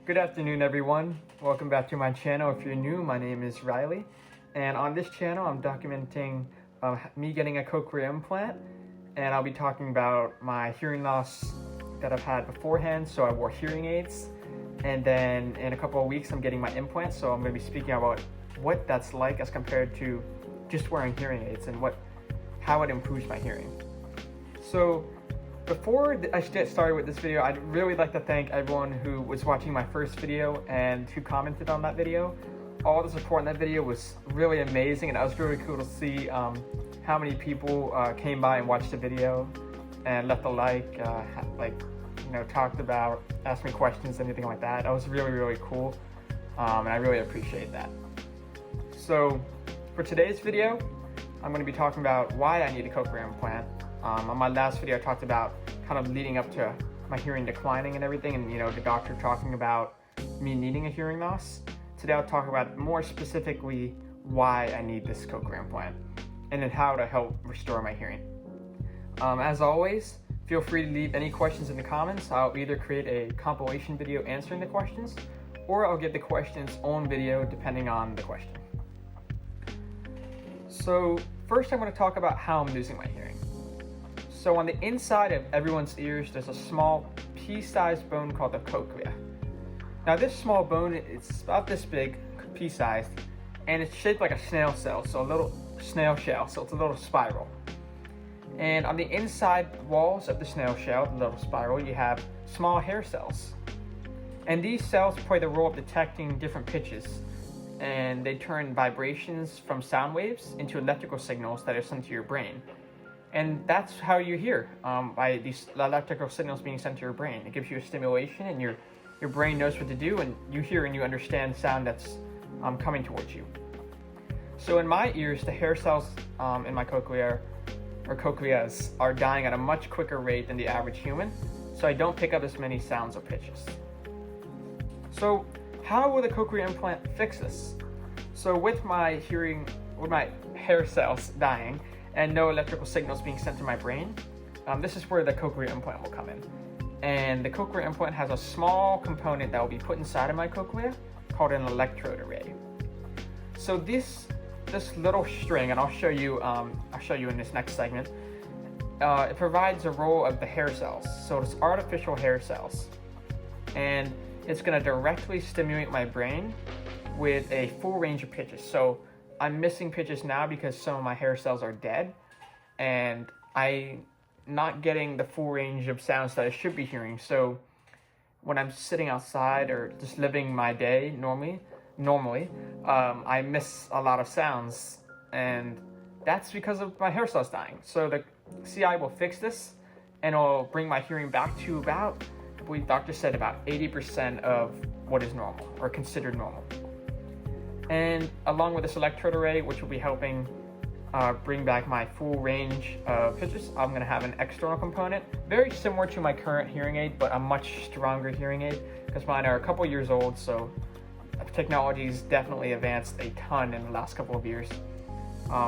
Good afternoon, everyone. Welcome back to my channel. If you're new, my name is Riley, and on this channel, I'm documenting me getting a cochlear implant, and I'll be talking about my hearing loss that I've had beforehand. So I wore hearing aids, and then in a couple of weeks, I'm getting my implant. So I'm going to be speaking about what that's like as compared to just wearing hearing aids and how it improves my hearing. So before I get started with this video, I'd really like to thank everyone who was watching my first video and who commented on that video. All the support in that video was really amazing, and it was really cool to see how many people came by and watched the video and left a like, talked about, asked me questions, anything like that. That was really, really cool, and I really appreciate that. So for today's video, I'm going to be talking about why I need a cochlear implant. On my last video, I talked about kind of leading up to my hearing declining and everything, and the doctor talking about me needing a hearing loss. Today I'll talk about more specifically why I need this cochlear implant and then how to help restore my hearing. As always, feel free to leave any questions in the comments. I'll either create a compilation video answering the questions, or I'll give the questions on video depending on the question. So first I'm going to talk about how I'm losing my hearing. So on the inside of everyone's ears, there's a small pea-sized bone called the cochlea. Now this small bone, it's about this big, pea-sized, and it's shaped like a snail shell, so a little snail shell, so it's a little spiral. And on the inside walls of the snail shell, the little spiral, you have small hair cells. And these cells play the role of detecting different pitches, and they turn vibrations from sound waves into electrical signals that are sent to your brain. And that's how you hear, by these electrical signals being sent to your brain. It gives you a stimulation, and your brain knows what to do, and you hear and you understand sound that's coming towards you. So in my ears, the hair cells in my cochlea, or cochleas, are dying at a much quicker rate than the average human, so I don't pick up as many sounds or pitches. So how will the cochlear implant fix this? So with my hair cells dying, and no electrical signals being sent to my brain, this is where the cochlear implant will come in. And the cochlear implant has a small component that will be put inside of my cochlea called an electrode array. So this little string, and I'll show you in this next segment, it provides a role of the hair cells. So it's artificial hair cells, and it's going to directly stimulate my brain with a full range of pitches. So I'm missing pitches now because some of my hair cells are dead, and I'm not getting the full range of sounds that I should be hearing. So when I'm sitting outside or just living my day normally, I miss a lot of sounds, and that's because of my hair cells dying. So the CI will fix this, and it'll bring my hearing back to about, I believe doctor said, about 80% of what is normal or considered normal. And along with this electrode array, which will be helping bring back my full range of pitches, I'm going to have an external component, very similar to my current hearing aid, but a much stronger hearing aid, because mine are a couple years old, so technology's definitely advanced a ton in the last couple of years.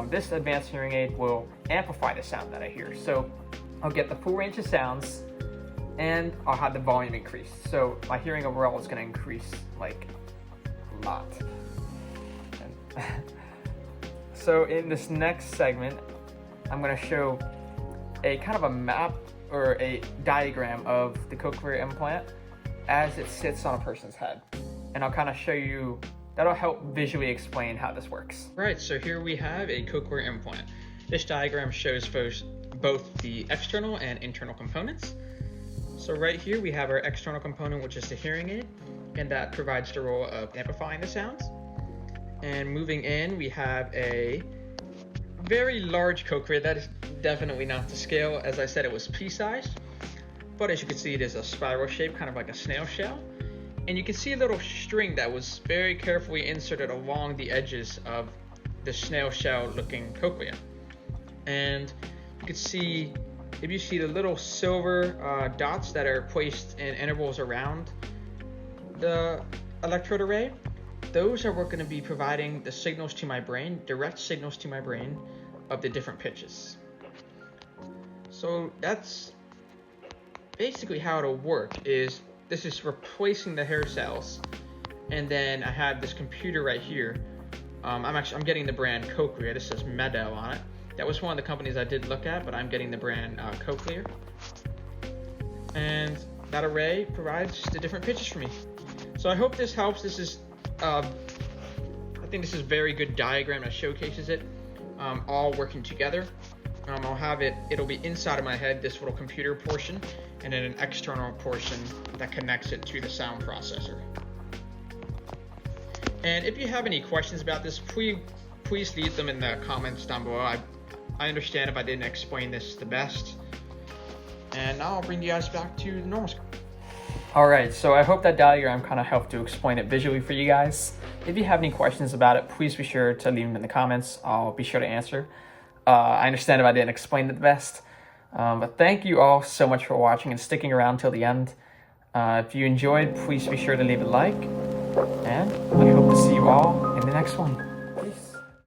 This advanced hearing aid will amplify the sound that I hear, so I'll get the full range of sounds, and I'll have the volume increase. So my hearing overall is going to increase like a lot. So in this next segment, I'm going to show a kind of a map or a diagram of the cochlear implant as it sits on a person's head. And I'll kind of show you, that'll help visually explain how this works. Right, so here we have a cochlear implant. This diagram shows both the external and internal components. So right here we have our external component, which is the hearing aid, and that provides the role of amplifying the sounds. And moving in, we have a very large cochlea. That is definitely not to scale. As I said, it was pea-sized, but as you can see, it is a spiral shape, kind of like a snail shell. And you can see a little string that was very carefully inserted along the edges of the snail shell looking cochlea. And you can see, if you see the little silver dots that are placed in intervals around the electrode array, those are what going to be providing the signals to my brain, direct signals to my brain of the different pitches. So that's basically how it'll work, is this is replacing the hair cells. And then I have this computer right here. I'm getting the brand Cochlear. This says Meadow on it. That was one of the companies I did look at, but I'm getting the brand Cochlear. And that array provides the different pitches for me. So I hope this helps. This is, I think this is a very good diagram that showcases it, all working together. I'll have it'll be inside of my head, this little computer portion, and then an external portion that connects it to the sound processor. And if you have any questions about this, please leave them in the comments down below. I understand if I didn't explain this the best. And now I'll bring you guys back to the normal screen. Alright, so I hope that diagram kind of helped to explain it visually for you guys. If you have any questions about it, please be sure to leave them in the comments. I'll be sure to answer. I understand if I didn't explain it the best. But thank you all so much for watching and sticking around till the end. If you enjoyed, please be sure to leave a like. And I hope to see you all in the next one.